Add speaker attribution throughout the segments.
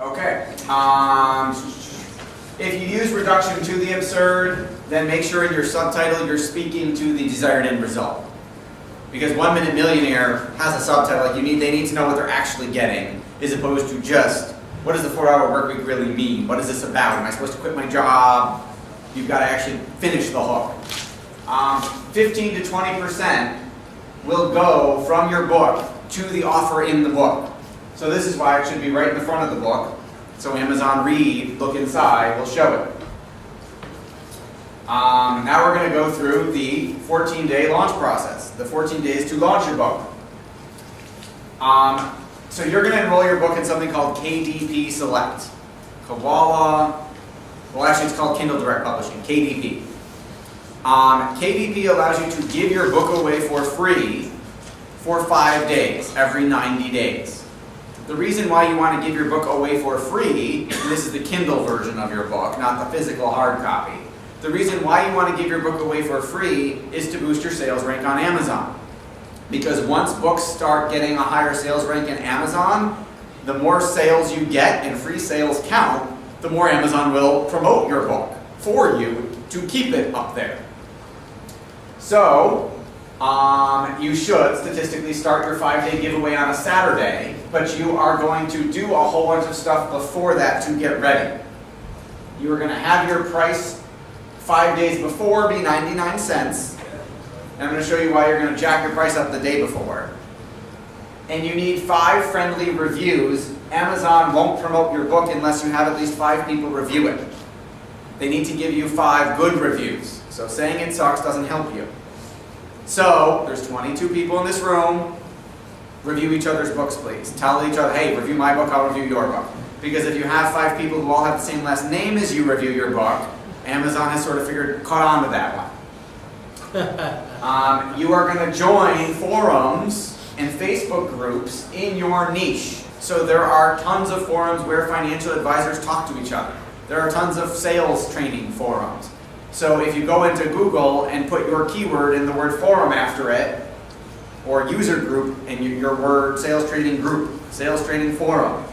Speaker 1: Okay. If you use reduction to the absurd, then make sure in your subtitle you're speaking to the desired end result. Because 1 Minute Millionaire has a subtitle like they need to know what they're actually getting, as opposed to just, what does the 4-hour work week really mean? What is this about? Am I supposed to quit my job? You've got to actually finish the hook. 15 to 20% will go from your book to the offer in the book. So this is why it should be right in the front of the book. So Amazon Read, look inside, will show it. Now we're going to go through the 14-day launch process. The 14 days to launch your book. So you're going to enroll your book in something called KDP Select. Koala, well actually it's called Kindle Direct Publishing, KDP. KDP allows you to give your book away for free for 5 days, every 90 days. The reason why you want to give your book away for free, and this is the Kindle version of your book, not the physical hard copy. The reason why you want to give your book away for free is to boost your sales rank on Amazon. Because once books start getting a higher sales rank in Amazon, the more sales you get and free sales count, the more Amazon will promote your book for you to keep it up there. So, you should statistically start your 5-day giveaway on a Saturday, but you are going to do a whole bunch of stuff before that to get ready. You are going to have your price 5 days before be 99 cents. And I'm going to show you why you're going to jack your price up the day before. And you need 5 friendly reviews. Amazon won't promote your book unless you have at least 5 people review it. They need to give you 5 good reviews. So saying it sucks doesn't help you. So, there's 22 people in this room. Review each other's books, please. Tell each other, hey, review my book, I'll review your book. Because if you have 5 people who all have the same last name as you review your book, Amazon has sort of caught on to that one. You are going to join forums and Facebook groups in your niche. So there are tons of forums where financial advisors talk to each other. There are tons of sales training forums. So if you go into Google and put your keyword in the word forum after it, or user group and your word sales training group, sales training forum,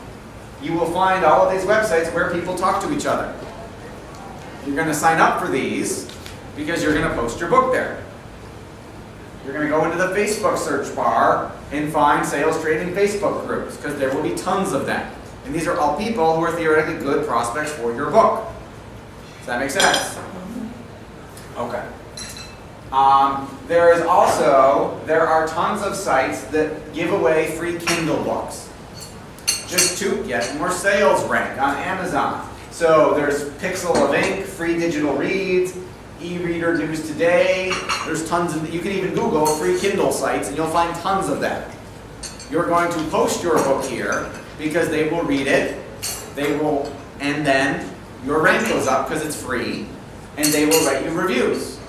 Speaker 1: you will find all of these websites where people talk to each other. You're going to sign up for these because you're going to post your book there. You're going to go into the Facebook search bar and find sales training Facebook groups because there will be tons of them. And these are all people who are theoretically good prospects for your book. Does that make sense? Okay. There are tons of sites that give away free Kindle books just to get more sales rank on Amazon. So there's Pixel of Ink, free digital reads, e-reader news today. There's tons of, you can even Google free Kindle sites and you'll find tons of them. You're going to post your book here because they will read it, and then your rank goes up because it's free, and they will write you reviews.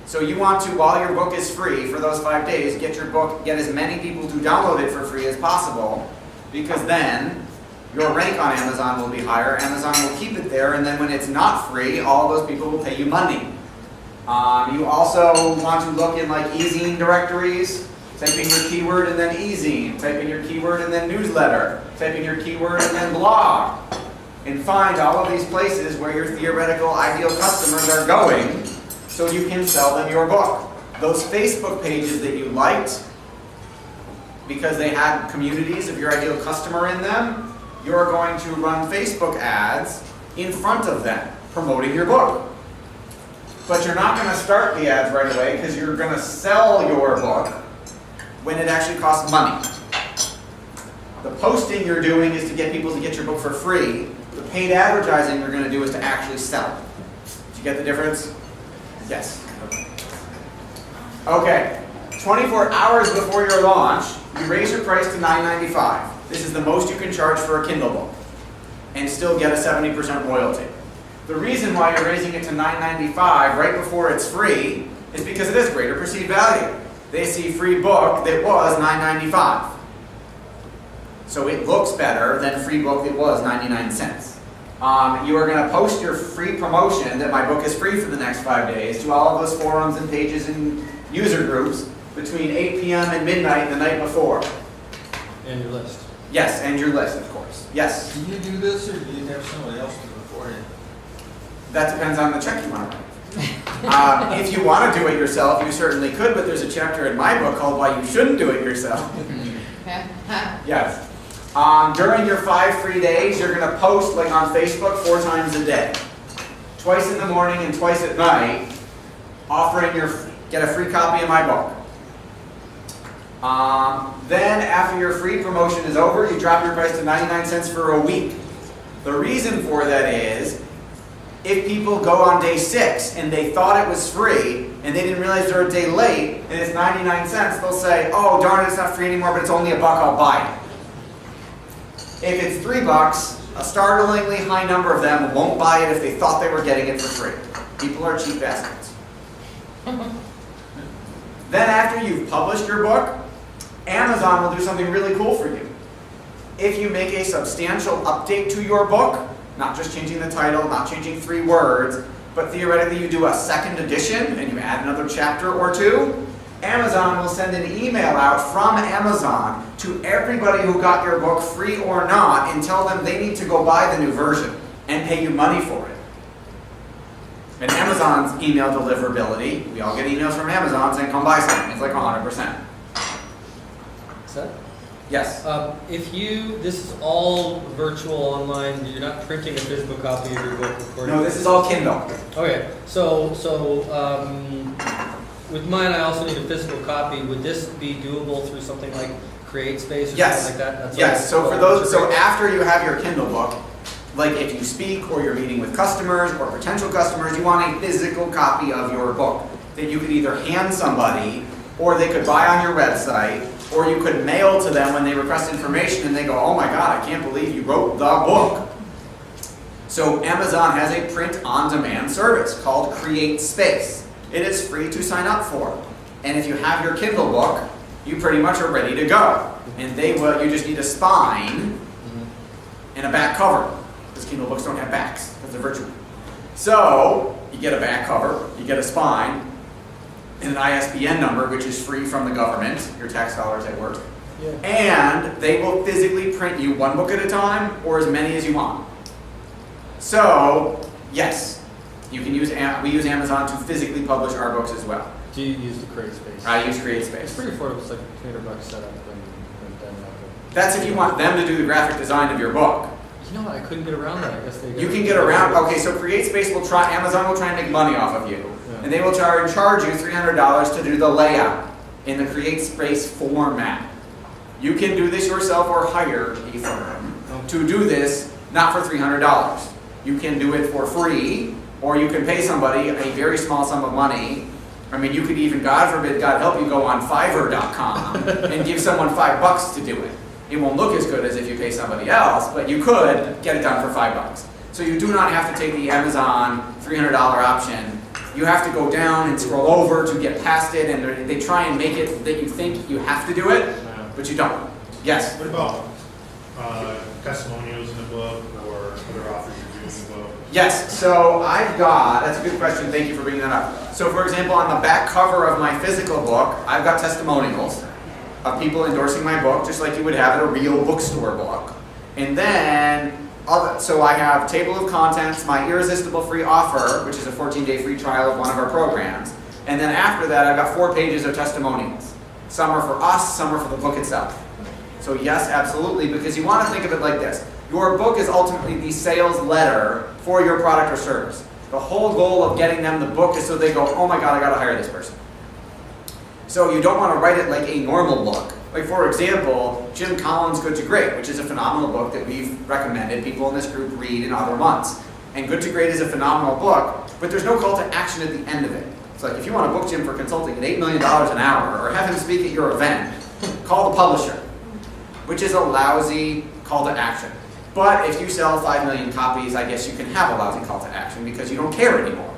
Speaker 1: So you want to, while your book is free for those 5 days, get as many people to download it for free as possible, because then your rank on Amazon will be higher, Amazon will keep it there, and then when it's not free, all those people will pay you money. You also want to look in like e-zine directories, type in your keyword and then e-zine, type in your keyword and then newsletter, type in your keyword and then blog, and find all of these places where your theoretical ideal customers are going so you can sell them your book. Those Facebook pages that you liked because they had communities of your ideal customer in them, you're going to run Facebook ads in front of them promoting your book. But you're not going to start the ads right away because you're going to sell your book when it actually costs money. The posting you're doing is to get people to get your book for free. The paid advertising you're going to do is to actually sell it. Did you get the difference? Yes. Okay. 24 hours before your launch, you raise your price to $9.95. This is the most you can charge for a Kindle book and still get a 70% royalty. The reason why you're raising it to $9.95 right before it's free is because it has greater perceived value. They see free book that was $9.95. So it looks better than free book that was 99 cents. You are going to post your free promotion that my book is free for the next 5 days to all of those forums and pages and user groups between 8 p.m. and midnight the night before.
Speaker 2: And your list.
Speaker 1: Yes, and your list, of course. Yes.
Speaker 2: Do you do this, or do you have somebody else do it for you?
Speaker 1: That depends on the check you want to write. If you want to do it yourself, you certainly could, but there's a chapter in my book called Why You Shouldn't Do It Yourself. Yes. During your 5 free days, you're going to post like on Facebook 4 times a day. Twice in the morning and twice at night, offering get a free copy of my book. Then after your free promotion is over, you drop your price to 99 cents for a week. The reason for that is, if people go on day 6 and they thought it was free and they didn't realize they're a day late and it's 99 cents, they'll say, oh darn it, it's not free anymore, but it's only $1, I'll buy it. If it's $3, a startlingly high number of them won't buy it if they thought they were getting it for free. People are cheap bastards. Then after you've published your book, Amazon will do something really cool for you. If you make a substantial update to your book, not just changing the title, not changing 3 words, but theoretically you do a 2nd edition and you add another chapter or 2, Amazon will send an email out from Amazon to everybody who got your book free or not and tell them they need to go buy the new version and pay you money for it. And Amazon's email deliverability, we all get emails from Amazon saying come buy something, it's like 100%.
Speaker 3: That?
Speaker 1: Yes.
Speaker 3: This is all virtual online, you're not printing a physical copy of your book,
Speaker 1: No, this is all Kindle.
Speaker 3: Okay, so with mine I also need a physical copy. Would this be doable through something like CreateSpace or
Speaker 1: yes.
Speaker 3: something like that? That's
Speaker 1: yes, so for those, so after you have your Kindle book, like if you speak or you're meeting with customers or potential customers, you want a physical copy of your book that you could either hand somebody or they could buy on your website, or you could mail to them when they request information and they go, oh my God, I can't believe you wrote the book. So Amazon has a print-on-demand service called CreateSpace. It is free to sign up for. And if you have your Kindle book, you pretty much are ready to go. And you just need a spine and a back cover. Because Kindle books don't have backs, because they're virtual. So you get a back cover, you get a spine, and an ISBN number, which is free from the government, your tax dollars at work. Yeah. And they will physically print you 1 book at a time, or as many as you want. So, yes, you can we use Amazon to physically publish our books as well.
Speaker 3: Do you use the CreateSpace?
Speaker 1: I use CreateSpace.
Speaker 3: It's pretty affordable, it's like $200 setup and then
Speaker 1: That's if you want them to do the graphic design of your book.
Speaker 3: You know what, I couldn't get around that. I guess they
Speaker 1: You can get around, okay, so CreateSpace Amazon will try and make money off of you. And they will charge you $300 to do the layout in the CreateSpace format. You can do this yourself or hire a firm to do this, not for $300. You can do it for free, or you can pay somebody a very small sum of money. I mean, you could even, God forbid, God help you, go on Fiverr.com and give someone $5 to do it. It won't look as good as if you pay somebody else, but you could get it done for $5. So you do not have to take the Amazon $300 option. You have to go down and scroll over to get past it, and they try and make it that you think you have to do it, but you don't. Yes?
Speaker 4: What about testimonials in the book or other authors reviewing the book?
Speaker 1: Yes, so that's a good question, thank you for bringing that up. So for example, on the back cover of my physical book, I've got testimonials of people endorsing my book, just like you would have in a real bookstore book. And then, so I have table of contents, my irresistible free offer, which is a 14-day free trial of one of our programs. And then after that, I've got 4 pages of testimonials. Some are for us, some are for the book itself. So yes, absolutely, because you want to think of it like this. Your book is ultimately the sales letter for your product or service. The whole goal of getting them the book is so they go, oh my God, I got to hire this person. So you don't want to write it like a normal book. Like for example, Jim Collins' Good to Great, which is a phenomenal book that we've recommended people in this group read in other months. And Good to Great is a phenomenal book, but there's no call to action at the end of it. It's like if you want to book Jim for consulting at $8 million an hour or have him speak at your event, call the publisher, which is a lousy call to action. But if you sell 5 million copies, I guess you can have a lousy call to action because you don't care anymore.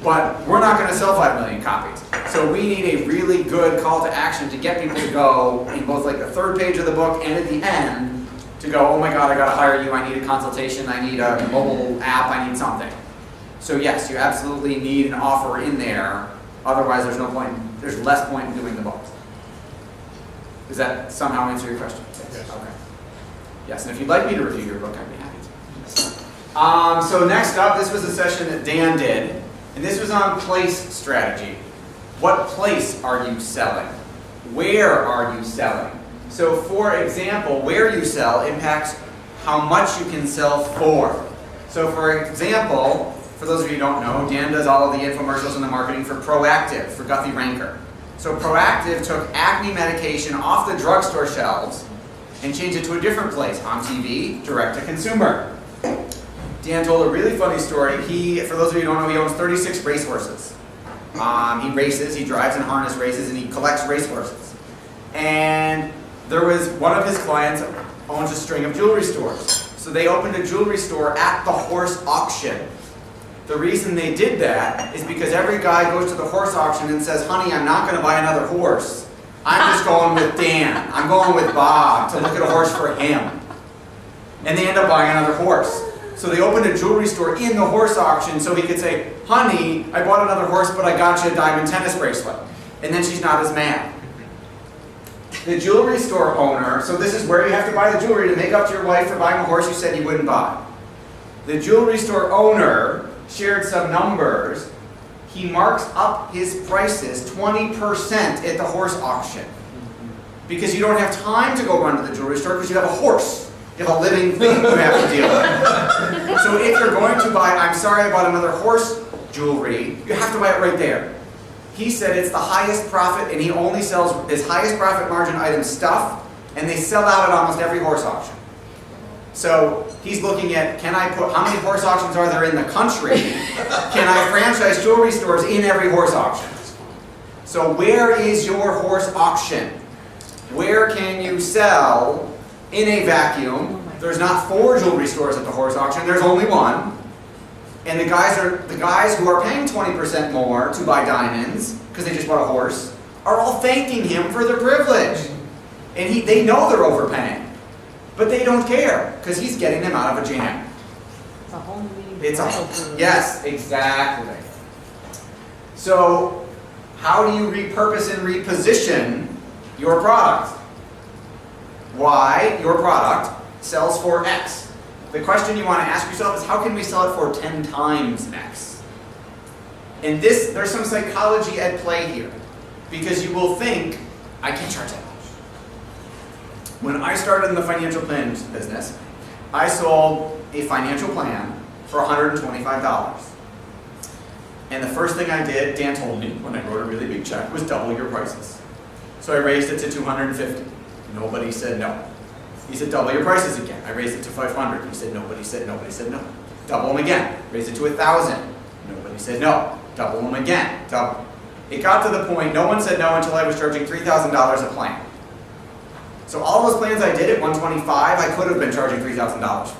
Speaker 1: But we're not going to sell 5 million copies. So we need a really good call to action to get people to go in both like the 3rd page of the book and at the end to go, oh my God, I got to hire you, I need a consultation, I need a mobile app, I need something. So yes, you absolutely need an offer in there. Otherwise there's no point, there's less point in doing the books. Does that somehow answer your question?
Speaker 4: Yes.
Speaker 1: Okay. Yes, and if you'd like me to review your book, I'd be happy to. So next up, this was a session that Dan did, and this was on place strategy. What place are you selling? Where are you selling? So for example, where you sell impacts how much you can sell for. So for example, for those of you who don't know, Dan does all of the infomercials and the marketing for Proactive, for Guthrie Ranker. So Proactive took acne medication off the drugstore shelves and changed it to a different place, on TV, direct to consumer. Dan told a really funny story. For those of you who don't know, he owns 36 racehorses. He races, he drives in harness races, and he collects racehorses. And there was one of his clients owns a string of jewelry stores. So they opened a jewelry store at the horse auction. The reason they did that is because every guy goes to the horse auction and says, honey, I'm not going to buy another horse. I'm just going with Dan. I'm going with Bob to look at a horse for him. And they end up buying another horse. So they opened a jewelry store in the horse auction so he could say, honey, I bought another horse, but I got you a diamond tennis bracelet. And then she's not as mad. The jewelry store owner, so this is where you have to buy the jewelry to make up to your wife for buying a horse you said you wouldn't buy. The jewelry store owner shared some numbers. He marks up his prices 20% at the horse auction. Because you don't have time to go run to the jewelry store because you have a horse. You have a living thing you have to deal with. So if you're going to buy, I'm sorry I bought another horse jewelry, you have to buy it right there. He said it's the highest profit, and he only sells his highest profit margin item stuff, and they sell out at almost every horse auction. So he's looking at, how many horse auctions are there in the country? Can I franchise jewelry stores in every horse auction? So where is your horse auction? Where can you sell in a vacuum? There's not 4 jewelry stores at the horse auction, there's only one. And the guys who are paying 20% more to buy diamonds, because they just bought a horse, are all thanking him for their privilege. And they know they're overpaying. But they don't care, because he's getting them out of a jam.
Speaker 5: It's a whole new
Speaker 1: Yes, exactly. So, how do you repurpose and reposition your product? Why your product sells for X. The question you want to ask yourself is, how can we sell it for 10 times X? And there's some psychology at play here. Because you will think, I can't charge that much. When I started in the financial planning business, I sold a financial plan for $125. And the first thing I did, Dan told me when I wrote a really big check, was double your prices. So I raised it to $250. Nobody said no. He said, double your prices again. I raised it to $500. He said, nobody said no. Double them again. Raised it to $1,000. Nobody said no. Double them again. Double. It got to the point, no one said no until I was charging $3,000 a plan. So all those plans I did at $125, I could have been charging $3,000.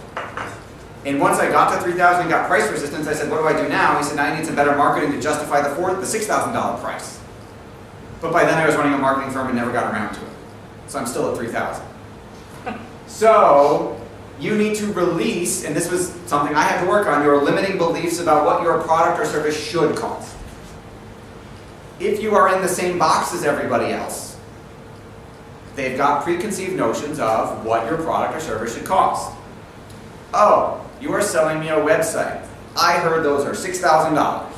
Speaker 1: And once I got to $3,000 and got price resistance, I said, what do I do now? He said, now I need some better marketing to justify the $6,000 price. But by then I was running a marketing firm and never got around to it. So I'm still at $3,000. So you need to release, and this was something I had to work on, your limiting beliefs about what your product or service should cost. If you are in the same box as everybody else, they've got preconceived notions of what your product or service should cost. Oh, you are selling me a website. I heard those are $6,000.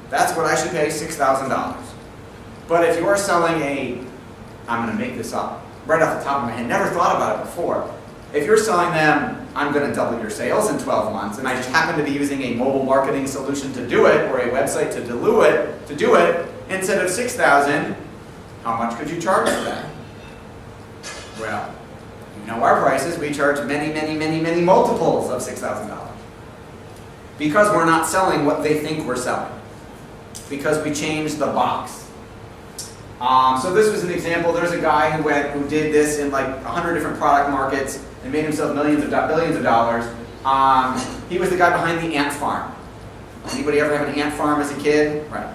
Speaker 1: That's what I should pay, $6,000. But if you are selling I'm going to make this up right off the top of my head, never thought about it before. If you're selling them, I'm going to double your sales in 12 months, and I just happen to be using a mobile marketing solution to do it, or a website to do it, instead of $6,000, how much could you charge for that? Well, you know our prices. We charge many multiples of $6,000. Because we're not selling what they think we're selling. Because we changed the box. So this was an example. There's a guy who did this in like 100 different product markets and made himself billions of dollars. He was the guy behind the ant farm. Anybody ever have an ant farm as a kid? Right.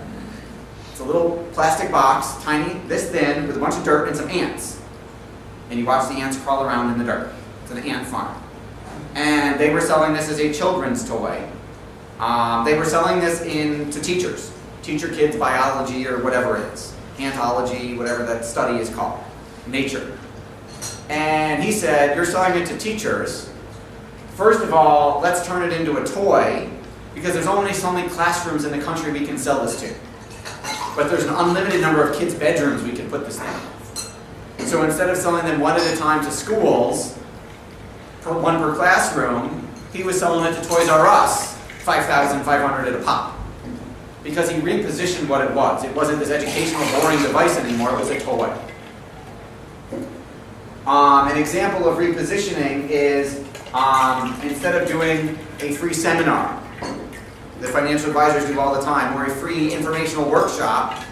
Speaker 1: It's a little plastic box, tiny, this thin, with a bunch of dirt and some ants. And you watch the ants crawl around in the dirt. It's an ant farm. And they were selling this as a children's toy. They were selling this to teachers. Teach your kids biology or whatever it is. Antology, whatever that study is called. Nature. And he said, you're selling it to teachers. First of all, let's turn it into a toy, because there's only so many classrooms in the country we can sell this to. But there's an unlimited number of kids' bedrooms we can put this in. So instead of selling them one at a time to schools, one per classroom, he was selling it to Toys R Us, $5,500 at a pop. Because he repositioned what it was. It wasn't this educational, boring device anymore, it was a toy. An example of repositioning is, instead of doing a free seminar that financial advisors do all the time, or a free informational workshop,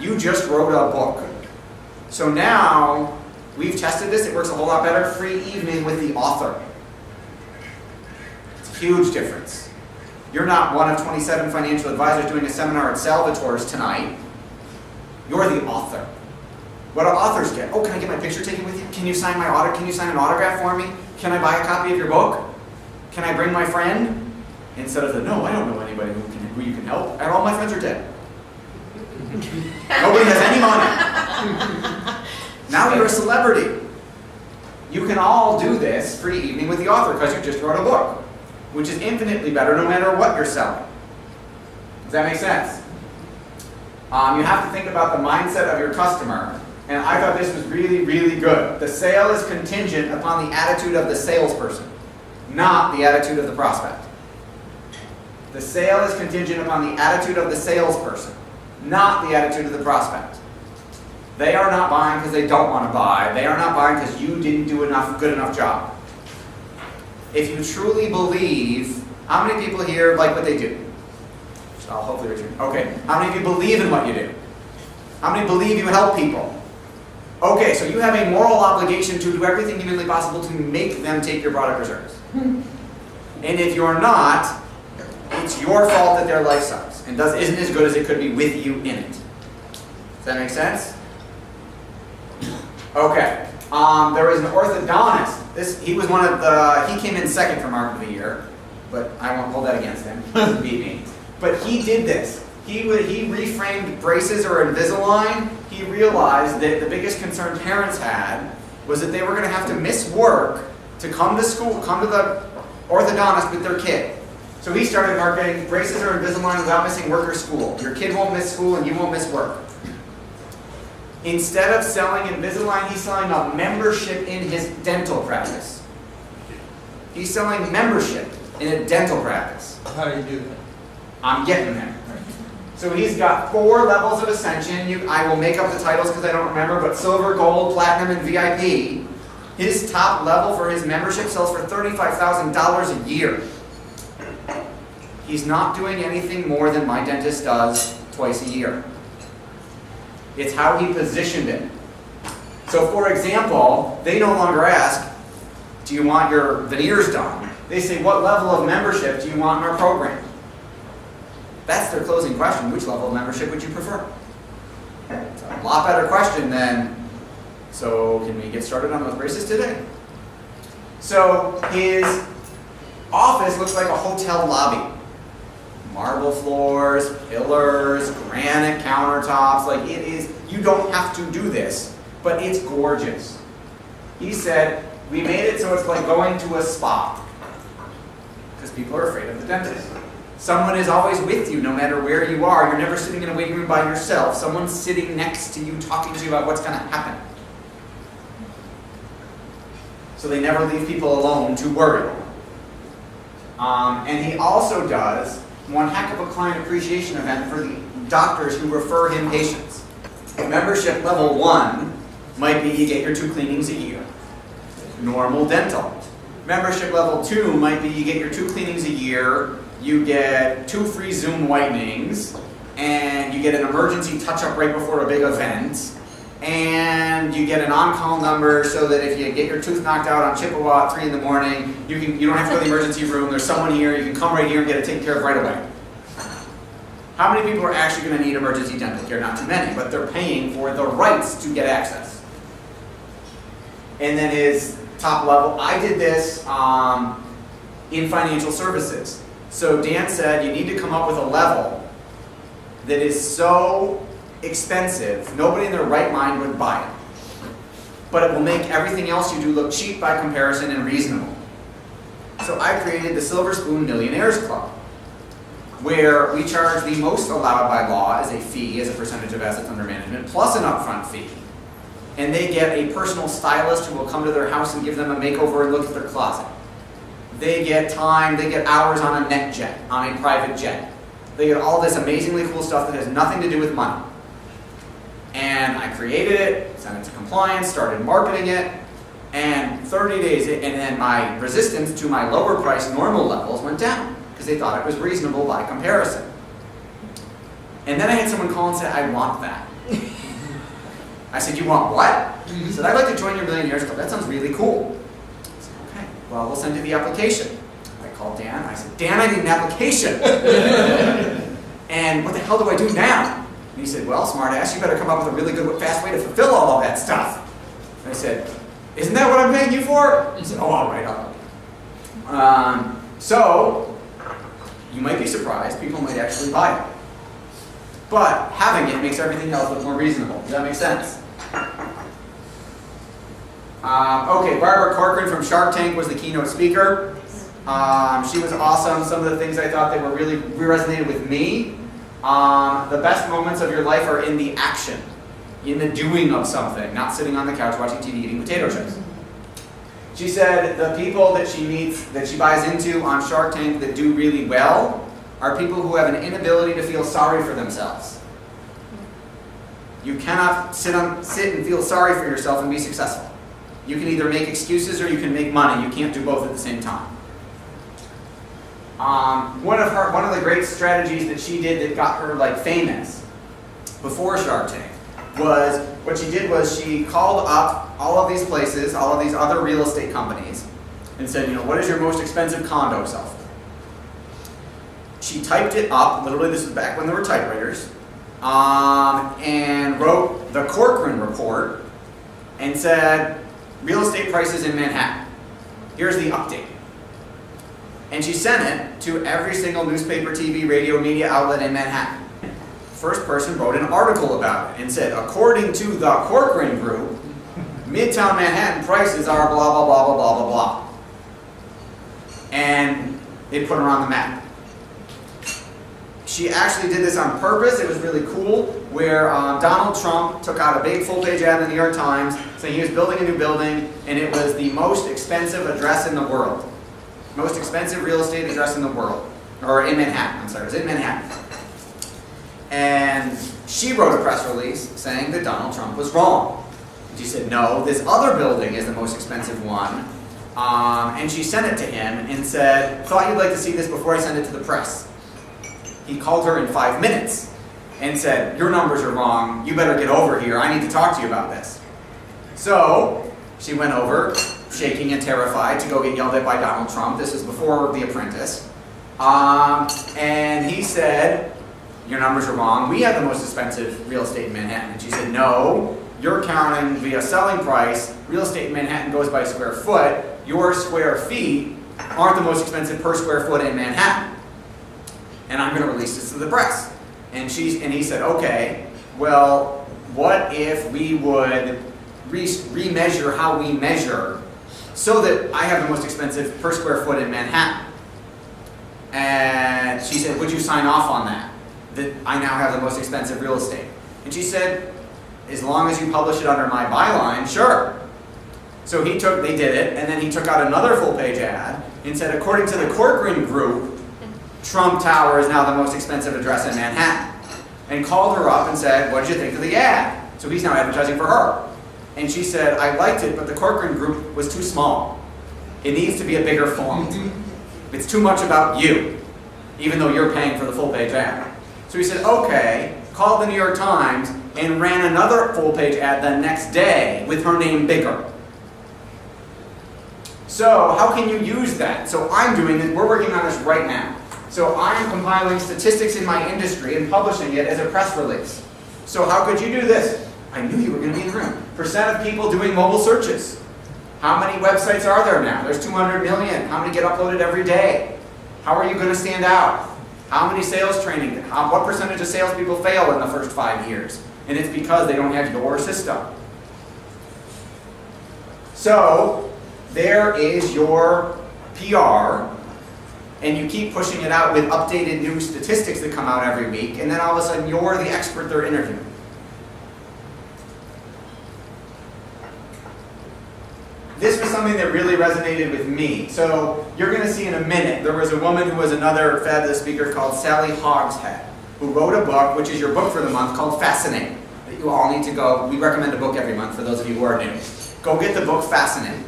Speaker 1: you just wrote a book. So now, we've tested this, it works a whole lot better, free evening with the author. It's a huge difference. You're not one of 27 financial advisors doing a seminar at Salvatore's tonight. You're the author. What do authors get? Oh, can I get my picture taken with you? Can you sign my Can you sign an autograph for me? Can I buy a copy of your book? Can I bring my friend? Instead of the, no, I don't know anybody who you can help. All my friends are dead. Nobody has any money. Now you're a celebrity. You can all do this free evening with the author because you just wrote a book, which is infinitely better no matter what you're selling. Does that make sense? You have to think about the mindset of your customer, and I thought this was really, really good. The sale is contingent upon the attitude of the salesperson, not the attitude of the prospect. The sale is contingent upon the attitude of the salesperson, not the attitude of the prospect. They are not buying because they don't want to buy. They are not buying because you didn't do a good enough job. If you truly believe, how many people here like what they do? I'll hopefully return. Okay, how many of you believe in what you do? How many believe you help people? Okay, so you have a moral obligation to do everything humanly possible to make them take your product or service. And if you're not, it's your fault that their life sucks and isn't as good as it could be with you in it. Does that make sense? Okay. There was an orthodontist. He was he came in second for Market of the Year, but I won't hold that against him. He beat me. But he did this. He reframed braces or Invisalign. He realized that the biggest concern parents had was that they were going to have to miss work to come to school, come to the orthodontist with their kid. So he started marketing braces or Invisalign without missing work or school. Your kid won't miss school and you won't miss work. Instead of selling Invisalign, he's selling a membership in his dental practice. He's selling membership in a dental practice.
Speaker 2: How do you do that?
Speaker 1: I'm getting there. So he's got 4 levels of ascension. I will make up the titles because I don't remember, but silver, gold, platinum, and VIP. His top level for his membership sells for $35,000 a year. He's not doing anything more than my dentist does twice a year. It's how he positioned it. So for example, they no longer ask, do you want your veneers done? They say, what level of membership do you want in our program? That's their closing question. Which level of membership would you prefer? It's a lot better question than, so can we get started on those braces today? So his office looks like a hotel lobby. Marble floors, pillars, granite countertops, like it is, you don't have to do this, but it's gorgeous. He said, we made it so it's like going to a spa, because people are afraid of the dentist. Someone is always with you no matter where you are. You're never sitting in a waiting room by yourself. Someone's sitting next to you talking to you about what's going to happen. So they never leave people alone to worry. And he also does one heck of a client appreciation event for the doctors who refer him patients. Membership level 1 might be you get your 2 cleanings a year. Normal dental. Membership level 2 might be you get your 2 cleanings a year, you get 2 free Zoom whitenings, and you get an emergency touch-up right before a big event, and you get an on-call number so that if you get your tooth knocked out on Chippewa at 3 in the morning, you don't have to go to the emergency room, there's someone here, you can come right here and get it taken care of right away. How many people are actually going to need emergency dental care? Not too many, but they're paying for the rights to get access. And then his top level, I did this in financial services. So Dan said you need to come up with a level that is so expensive, nobody in their right mind would buy it. but it will make everything else you do look cheap by comparison and reasonable. So I created the Silver Spoon Millionaires Club, where we charge the most allowed by law as a fee, as a percentage of assets under management, plus an upfront fee. And they get a personal stylist who will come to their house and give them a makeover and look at their closet. They get time, they get hours on a net jet, on a private jet. They get all this amazingly cool stuff that has nothing to do with money. And I created it, sent it to compliance, started marketing it, and 30 days, and then my resistance to my lower price normal levels went down, because they thought it was reasonable by comparison. And then I had someone call and say, I want that. I said, you want what? He said, I'd like to join your Millionaires Club. That sounds really cool. I said, okay, well, we'll send you the application. I called Dan. I said, Dan, I need an application. And what the hell do I do now? And he said, well, smart ass, you better come up with a really good, fast way to fulfill all of that stuff. And I said, isn't that what I'm paying you for? He said, oh, all right, all right. So, you might be surprised, people might actually buy it. But having it makes everything else look more reasonable. Does that make sense? Okay, Barbara Corcoran from Shark Tank was the keynote speaker. She was awesome. Some of the things I thought that were really resonated with me. The best moments of your life are in the action, in the doing of something, not sitting on the couch watching TV eating potato chips. She said the people that she meets, that she buys into on Shark Tank that do really well are people who have an inability to feel sorry for themselves. You cannot sit and feel sorry for yourself and be successful. You can either make excuses or you can make money. You can't do both at the same time. One of the great strategies that she did that got her like famous before Shark Tank was, what she did was she called up all of these places, all of these other real estate companies, and said, you know, what is your most expensive condo sell for? She typed it up, literally this is back when there were typewriters, and wrote the Corcoran report and said, real estate prices in Manhattan. Here's the update. And she sent it to every single newspaper, TV, radio, media outlet in Manhattan. First person wrote an article about it and said, according to the Corcoran Group, Midtown Manhattan prices are blah, blah, blah, blah, blah, blah, blah. And it put her on the map. She actually did this on purpose. It was really cool, where Donald Trump took out a big full-page ad in the New York Times saying he was building a new building, and it was the most expensive address in the world. Most expensive real estate address in the world. Or in Manhattan, I'm sorry, it was in Manhattan. And she wrote a press release saying that Donald Trump was wrong. She said, no, this other building is the most expensive one. And she sent it to him and said, thought you'd like to see this before I send it to the press. He called her in 5 minutes and said, your numbers are wrong, you better get over here, I need to talk to you about this. So, she went over, shaking and terrified, to go get yelled at by Donald Trump. This was before The Apprentice. And he said, your numbers are wrong, we have the most expensive real estate in Manhattan. And she said, no, you're counting via selling price, real estate in Manhattan goes by square foot, your square feet aren't the most expensive per square foot in Manhattan. And I'm going to release this to the press. And he said, okay, well, what if we would remeasure how we measure so that I have the most expensive per square foot in Manhattan? And she said, would you sign off on that? That I now have the most expensive real estate? And she said, as long as you publish it under my byline, sure. So they did it, and then he took out another full-page ad and said, according to the Corcoran Group, Trump Tower is now the most expensive address in Manhattan. And called her up and said, what did you think of the ad? So he's now advertising for her. And she said, I liked it, but the Corcoran Group was too small. It needs to be a bigger font. It's too much about you, even though you're paying for the full-page ad. So he said, okay, called the New York Times and ran another full-page ad the next day with her name bigger. So how can you use that? So I'm doing this, we're working on this right now. So I'm compiling statistics in my industry and publishing it as a press release. So how could you do this? I knew you were going to be in the room. Percent of people doing mobile searches. How many websites are there now? There's 200 million. How many get uploaded every day? How are you going to stand out? How many sales training? What percentage of salespeople fail in the first 5 years? And it's because they don't have your system. So there is your PR, and you keep pushing it out with updated new statistics that come out every week, and then all of a sudden you're the expert they're interviewing. This was something that really resonated with me. So you're going to see in a minute, there was a woman who was another fabulous speaker called Sally Hogshead, who wrote a book, which is your book for the month, called Fascinate. That you all need to go, we recommend a book every month for those of you who are new. Go get the book Fascinate.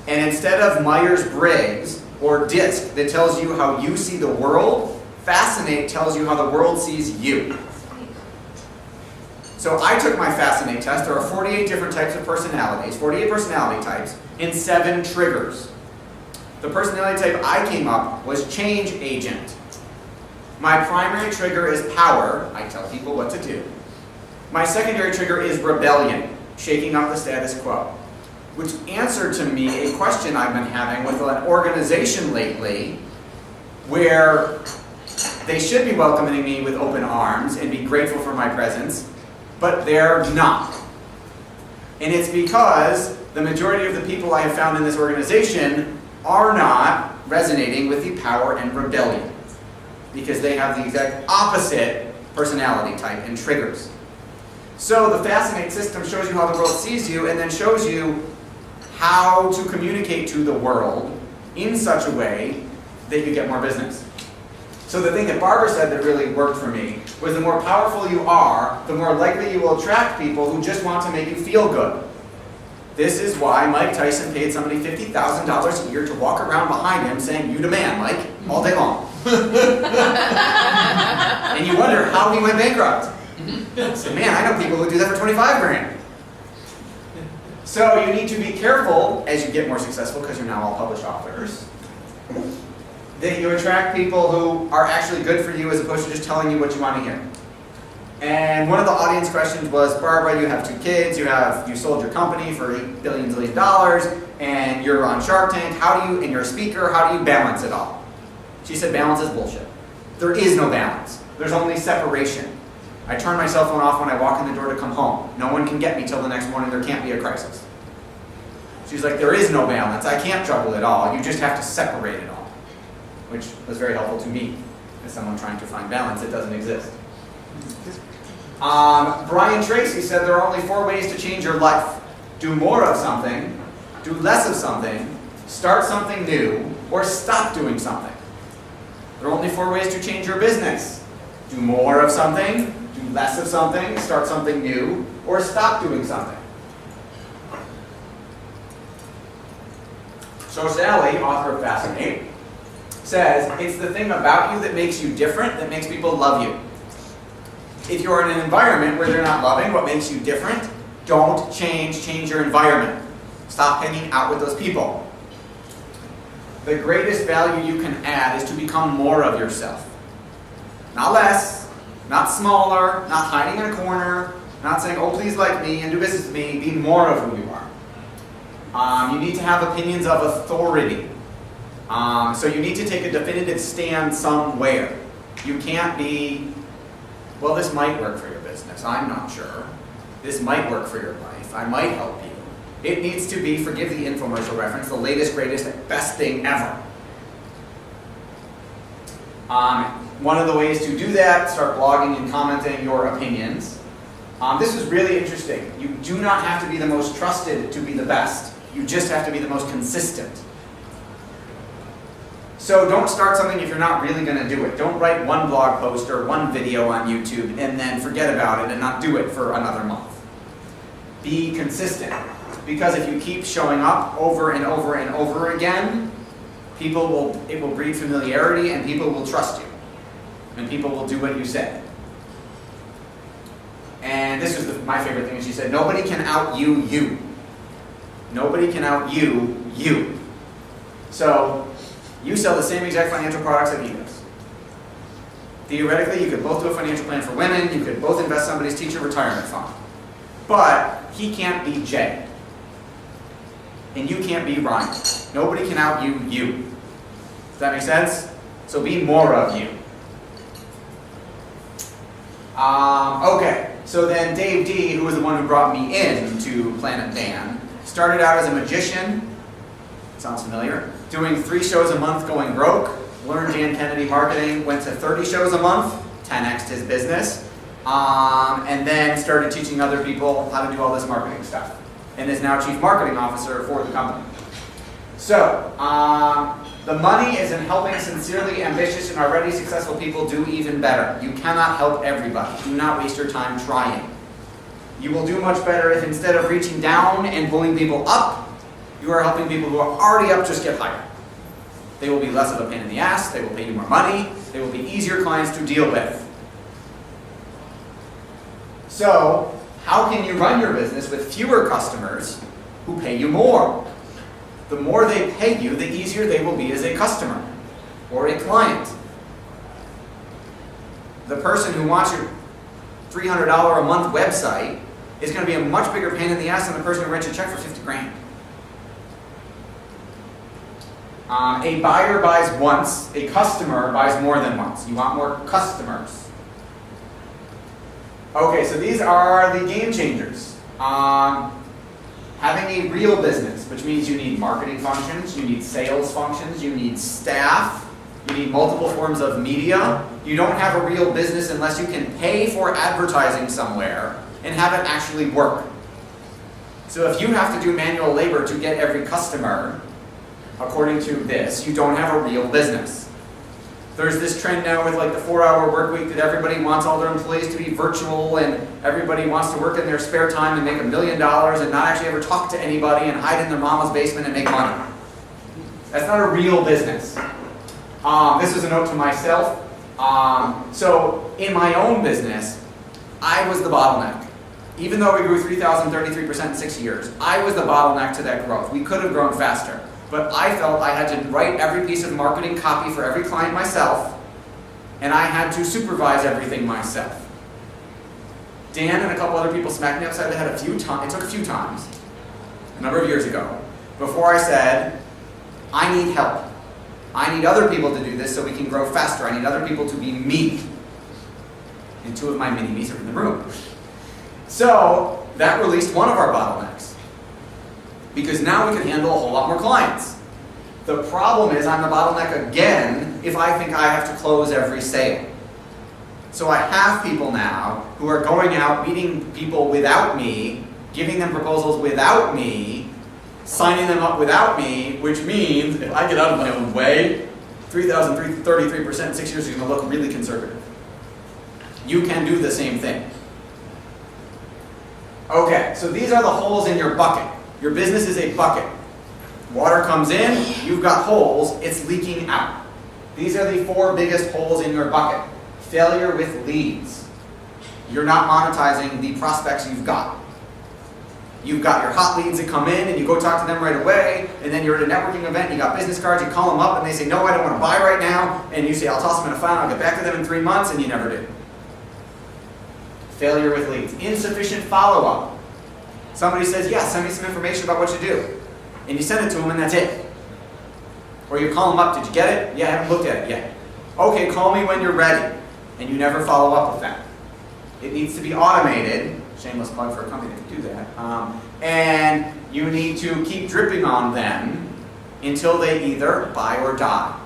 Speaker 1: And instead of Myers-Briggs or DISC that tells you how you see the world, Fascinate tells you how the world sees you. So I took my Fascinate test. There are 48 different types of personalities, 48 personality types, in 7 triggers. The personality type I came up was change agent. My primary trigger is power. I tell people what to do. My secondary trigger is rebellion, shaking up the status quo, which answered to me a question I've been having with an organization lately where they should be welcoming me with open arms and be grateful for my presence, but they're not. And it's because the majority of the people I have found in this organization are not resonating with the power and rebellion, because they have the exact opposite personality type and triggers. So the Fascinate system shows you how the world sees you and then shows you how to communicate to the world in such a way that you get more business. So the thing that Barbara said that really worked for me was the more powerful you are, the more likely you will attract people who just want to make you feel good. This is why Mike Tyson paid somebody $50,000 a year to walk around behind him saying, "You the man, Mike," all day long. And you wonder how he went bankrupt. So, man, I know people who do that for 25 grand. So you need to be careful as you get more successful, because you're now all published authors, that you attract people who are actually good for you as opposed to just telling you what you want to hear. And one of the audience questions was, Barbara, you have 2 kids, you sold your company for $8 billion, and you're on Shark Tank, and you're a speaker, how do you balance it all? She said, balance is bullshit. There is no balance. There's only separation. I turn my cell phone off when I walk in the door to come home. No one can get me till the next morning. There can't be a crisis. She's like, there is no balance. I can't juggle it all. You just have to separate it all. Which was very helpful to me as someone trying to find balance. It doesn't exist. Brian Tracy said there are only 4 ways to change your life. Do more of something, do less of something, start something new, or stop doing something. There are only 4 ways to change your business. Do more of something, do less of something, start something new, or stop doing something. So Sally, author of Fascinate, says it's the thing about you that makes you different that makes people love you. If you're in an environment where they're not loving what makes you different, don't change your environment. Stop hanging out with those people. The greatest value you can add is to become more of yourself. Not less, not smaller, not hiding in a corner, not saying, oh, please like me and do business with me. Be more of who you are. You need to have opinions of authority. So you need to take a definitive stand somewhere. You can't be, well, this might work for your business. I'm not sure. This might work for your life. I might help you. It needs to be, forgive the infomercial reference, the latest, greatest, best thing ever. One of the ways to do that, start blogging and commenting your opinions. This is really interesting. You do not have to be the most trusted to be the best. You just have to be the most consistent. So don't start something if you're not really going to do it. Don't write one blog post or one video on YouTube and then forget about it and not do it for another month. Be consistent. Because if you keep showing up over and over and over again, it will breed familiarity and people will trust you. And people will do what you say. And this was my favorite thing. She said, nobody can out you. Nobody can out you. So, you sell the same exact financial products that he does. Theoretically, you could both do a financial plan for women, you could both invest somebody's teacher retirement fund. But he can't be Jay. And you can't be Ryan. Nobody can out you. Does that make sense? So be more of you. Okay, so then Dave D, who was the one who brought me in to Planet Dan, Started out as a magician, sounds familiar, doing 3 shows a month going broke, learned Dan Kennedy marketing, went to 30 shows a month, 10x'd his business, and then started teaching other people how to do all this marketing stuff, and is now Chief Marketing Officer for the company. So, the money is in helping sincerely ambitious and already successful people do even better. You cannot help everybody. Do not waste your time trying. You will do much better if instead of reaching down and pulling people up, you are helping people who are already up just get higher. They will be less of a pain in the ass, they will pay you more money, they will be easier clients to deal with. So, how can you run your business with fewer customers who pay you more? The more they pay you, the easier they will be as a customer or a client. The person who wants your $300 a month website is going to be a much bigger pain in the ass than the person who writes a check for 50 grand. A buyer buys once, a customer buys more than once. You want more customers. Okay, so these are the game changers. Having a real business, which means you need marketing functions, you need sales functions, you need staff, you need multiple forms of media. You don't have a real business unless you can pay for advertising somewhere and have it actually work. So if you have to do manual labor to get every customer, according to this, you don't have a real business. There's this trend now with like the 4-hour work week that everybody wants all their employees to be virtual and everybody wants to work in their spare time and make $1 million and not actually ever talk to anybody and hide in their mama's basement and make money. That's not a real business. This is a note to myself. So in my own business, I was the bottleneck. Even though we grew 3,033% in 6 years, I was the bottleneck to that growth. We could have grown faster. But I felt I had to write every piece of marketing copy for every client myself, and I had to supervise everything myself. Dan and a couple other people smacked me upside the head a few times. It took a few times, a number of years ago, before I said, I need help. I need other people to do this so we can grow faster. I need other people to be me. And 2 of my mini-me's are in the room. So that released one of our bottlenecks. Because now we can handle a whole lot more clients. The problem is I'm the bottleneck again if I think I have to close every sale. So I have people now who are going out, meeting people without me, giving them proposals without me, signing them up without me, which means if I get out of my own way, 3,033% in 6 years is going to look really conservative. You can do the same thing. Okay, so these are the holes in your bucket. Your business is a bucket. Water comes in, you've got holes, it's leaking out. These are the 4 biggest holes in your bucket. Failure with leads. You're not monetizing the prospects you've got. You've got your hot leads that come in and you go talk to them right away, and then you're at a networking event, you got business cards, you call them up and they say, no, I don't want to buy right now, and you say, I'll toss them in a file, I'll get back to them in 3 months, and you never do. Failure with leads. Insufficient follow-up. Somebody says, yeah, send me some information about what you do. And you send it to them and that's it. Or you call them up, did you get it? Yeah, I haven't looked at it yet. Okay, call me when you're ready. And you never follow up with that. It needs to be automated. Shameless plug for a company that can do that. And you need to keep dripping on them until they either buy or die.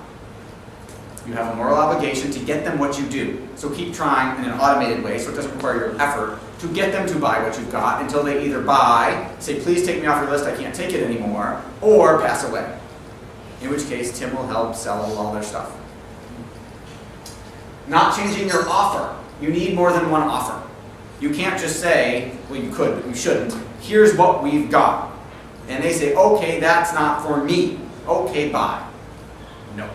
Speaker 1: You have a moral obligation to get them what you do. So keep trying in an automated way, so it doesn't require your effort, to get them to buy what you've got until they either buy, say, please take me off your list, I can't take it anymore, or pass away. In which case, Tim will help sell all their stuff. Not changing your offer. You need more than one offer. You can't just say, well, you could, but you shouldn't. Here's what we've got. And they say, okay, that's not for me. Okay, bye. No.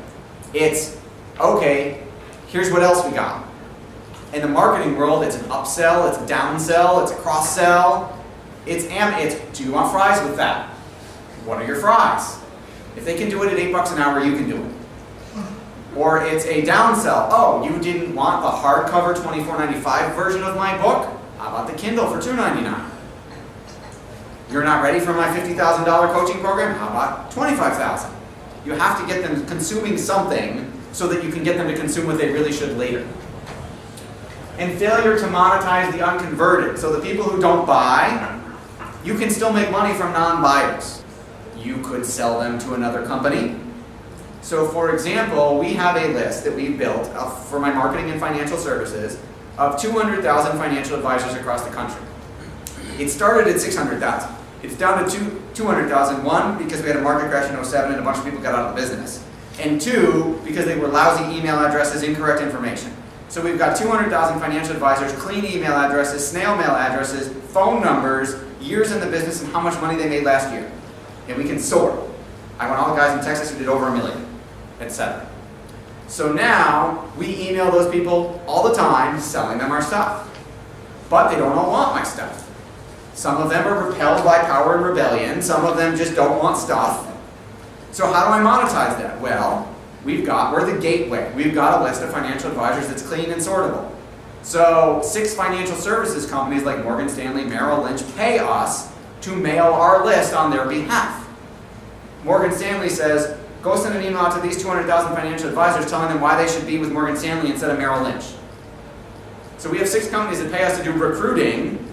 Speaker 1: It's, okay, here's what else we got. In the marketing world, it's an upsell, it's a downsell, it's a cross-sell. It's, do you want fries with that? What are your fries? If they can do it at $8 an hour, you can do it. Or it's a downsell. Oh, you didn't want the hardcover $24.95 version of my book? How about the Kindle for $2.99? You're not ready for my $50,000 coaching program? How about $25,000? You have to get them consuming something so that you can get them to consume what they really should later. And failure to monetize the unconverted. So the people who don't buy, You can still make money from non-buyers. You could sell them to another company. So for example, we have a list that we built for my marketing and financial services of 200,000 financial advisors across the country. It started at 600,000. It's down to 200,000. One, because we had a market crash in 07 and a bunch of people got out of business. And two, because they were lousy email addresses, incorrect information. So we've got 200,000 financial advisors, clean email addresses, snail mail addresses, phone numbers, years in the business, and how much money they made last year. And we can sort. I want all the guys in Texas who did over $1 million, etc. So now we email those people all the time, selling them our stuff. But they don't all want my stuff. Some of them are repelled by power and rebellion. Some of them just don't want stuff. So how do I monetize that? Well, we're the gateway. We've got a list of financial advisors that's clean and sortable. So 6 financial services companies like Morgan Stanley, Merrill Lynch pay us to mail our list on their behalf. Morgan Stanley says, go send an email out to these 200,000 financial advisors telling them why they should be with Morgan Stanley instead of Merrill Lynch. So we have 6 companies that pay us to do recruiting,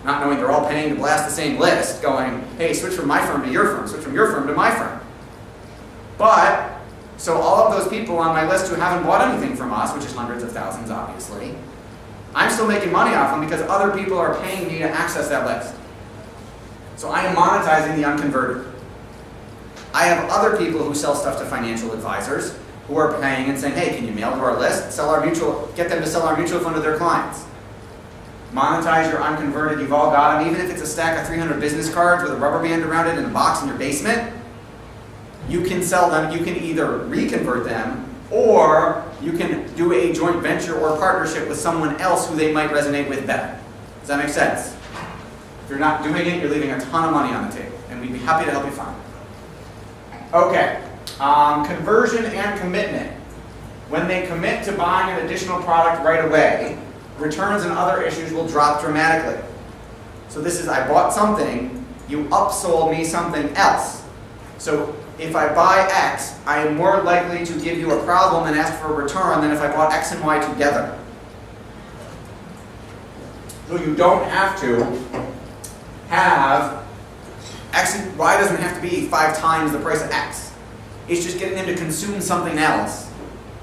Speaker 1: not knowing they're all paying to blast the same list, going, hey, switch from my firm to your firm, switch from your firm to my firm. But, so all of those people on my list who haven't bought anything from us, which is hundreds of thousands obviously, I'm still making money off them because other people are paying me to access that list. So I am monetizing the unconverted. I have other people who sell stuff to financial advisors who are paying and saying, hey, can you mail to our list, get them to sell our mutual fund to their clients. Monetize your unconverted, you've all got them, even if it's a stack of 300 business cards with a rubber band around it in a box in your basement, you can sell them, you can either reconvert them, or you can do a joint venture or partnership with someone else who they might resonate with better. Does that make sense? If you're not doing it, you're leaving a ton of money on the table, and we'd be happy to help you find it. Okay, conversion and commitment. When they commit to buying an additional product right away, returns and other issues will drop dramatically. So this is, I bought something, you upsold me something else. So if I buy X, I am more likely to give you a problem and ask for a return than if I bought X and Y together. So you don't have to have X and Y doesn't have to be 5 times the price of X. It's just getting them to consume something else.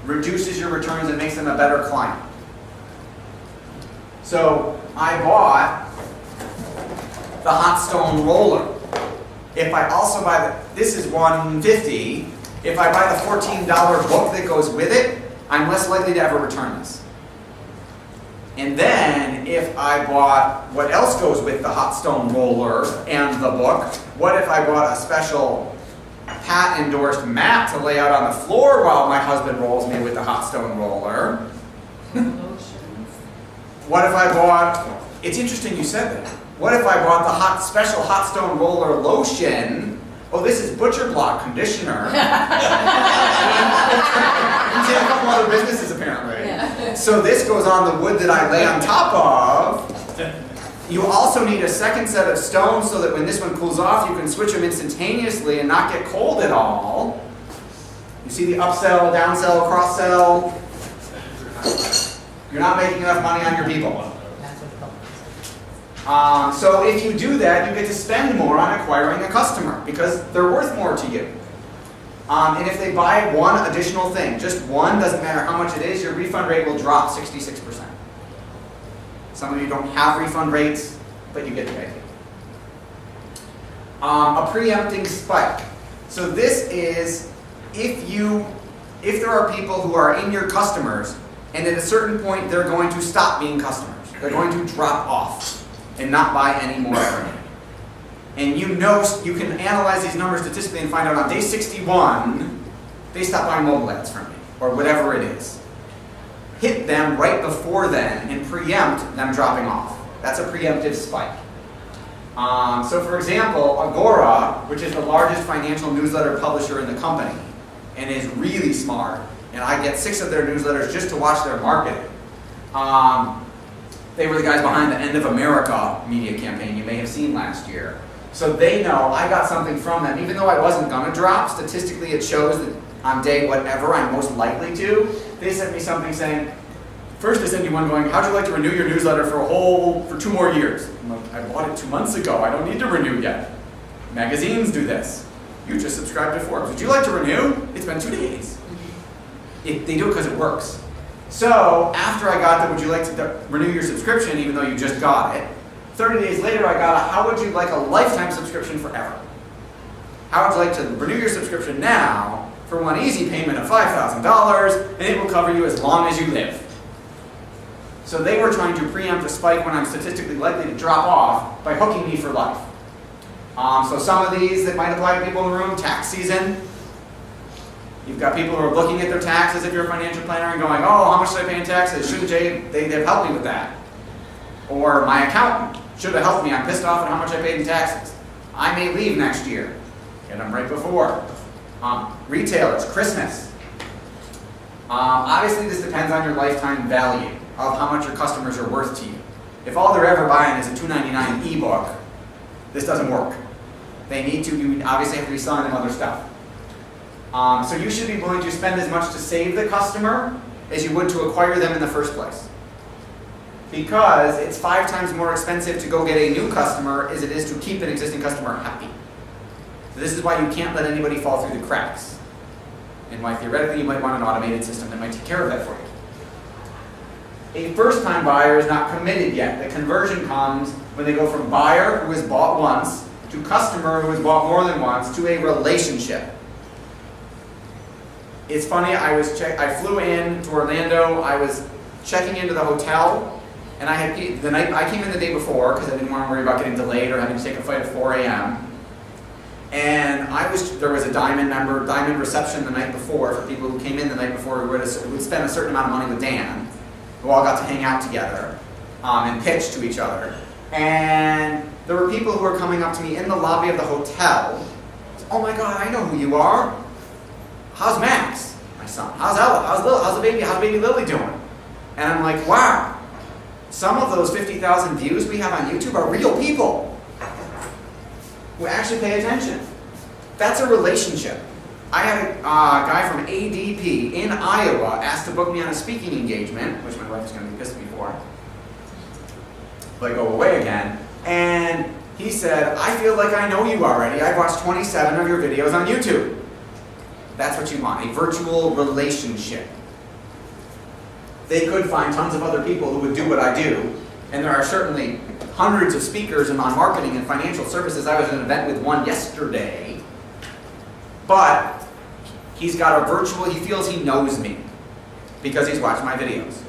Speaker 1: Reduces your returns and makes them a better client. So I bought the hot stone roller. If I also buy this is $150. If I buy the $14 book that goes with it, I'm less likely to ever return this. And then if I bought what else goes with the hot stone roller and the book, what if I bought a special Pat endorsed mat to lay out on the floor while my husband rolls me with the hot stone roller? What if I bought, it's interesting you said that. What if I bought the special hot stone roller lotion? Oh, this is Butcher Block conditioner. He's in a couple other businesses apparently. Yeah. So this goes on the wood that I lay on top of. You also need a second set of stones so that when this one cools off, you can switch them instantaneously and not get cold at all. You see the upsell, downsell, cross-sell? You're not making enough money on your people. So if you do that, you get to spend more on acquiring a customer because they're worth more to you. And if they buy one additional thing, just one, doesn't matter how much it is, your refund rate will drop 66%. Some of you don't have refund rates, but you get to pay. A preempting spike. So this is if there are people who are in your customers and at a certain point they're going to stop being customers. They're going to drop off and not buy any more from you. And you can analyze these numbers statistically and find out on day 61, they stop buying mobile ads from me, or whatever it is. Hit them right before then and preempt them dropping off. That's a preemptive spike. So for example, Agora, which is the largest financial newsletter publisher in the company, and is really smart, and I get 6 of their newsletters just to watch their marketing. They were the guys behind the End of America media campaign you may have seen last year. So they know I got something from them. Even though I wasn't going to drop, statistically it shows that on day whatever I'm most likely to. They sent me something saying, first they sent you one going, how'd you like to renew your newsletter for 2 more years? I'm like, I bought it 2 months ago. I don't need to renew yet. Magazines do this. You just subscribed to Forbes. Would you like to renew? It's been 2 days. They do it because it works. So after I got the would you like to renew your subscription even though you just got it, 30 days later I got a how would you like a lifetime subscription forever? How would you like to renew your subscription now for one easy payment of $5,000 and it will cover you as long as you live? So they were trying to preempt a spike when I'm statistically likely to drop off by hooking me for life. So some of these that might apply to people in the room, tax season. You've got people who are looking at their taxes if you're a financial planner and going, oh, how much should I pay in taxes? Shouldn't they have helped me with that? Or my accountant should have helped me. I'm pissed off at how much I paid in taxes. I may leave next year. Get them right before. Retailers, Christmas. Obviously this depends on your lifetime value of how much your customers are worth to you. If all they're ever buying is a $2.99 ebook, this doesn't work. They need to, you obviously have to be selling them other stuff. So you should be willing to spend as much to save the customer as you would to acquire them in the first place. Because it's 5 times more expensive to go get a new customer as it is to keep an existing customer happy. So this is why you can't let anybody fall through the cracks. And why theoretically you might want an automated system that might take care of that for you. A first-time buyer is not committed yet. The conversion comes when they go from buyer who has bought once to customer who has bought more than once to a relationship. It's funny, I flew in to Orlando, I was checking into the hotel, and I came in the day before because I didn't want to worry about getting delayed or having to take a flight at 4 a.m. And there was a diamond reception the night before for people who came in the night before who would spend a certain amount of money with Dan, who all got to hang out together and pitch to each other. And there were people who were coming up to me in the lobby of the hotel. Oh my God, I know who you are. How's Max, my son? How's Ella? How's baby Lily doing? And I'm like, wow, some of those 50,000 views we have on YouTube are real people who actually pay attention. That's a relationship. I had a guy from ADP in Iowa asked to book me on a speaking engagement, which my wife is going to be pissed at me for, but I go away again. And he said, I feel like I know you already. I've watched 27 of your videos on YouTube. That's what you want, a virtual relationship. They could find tons of other people who would do what I do, and there are certainly hundreds of speakers on marketing and financial services. I was at an event with one yesterday, but he's got a virtual, he feels he knows me because he's watched my videos.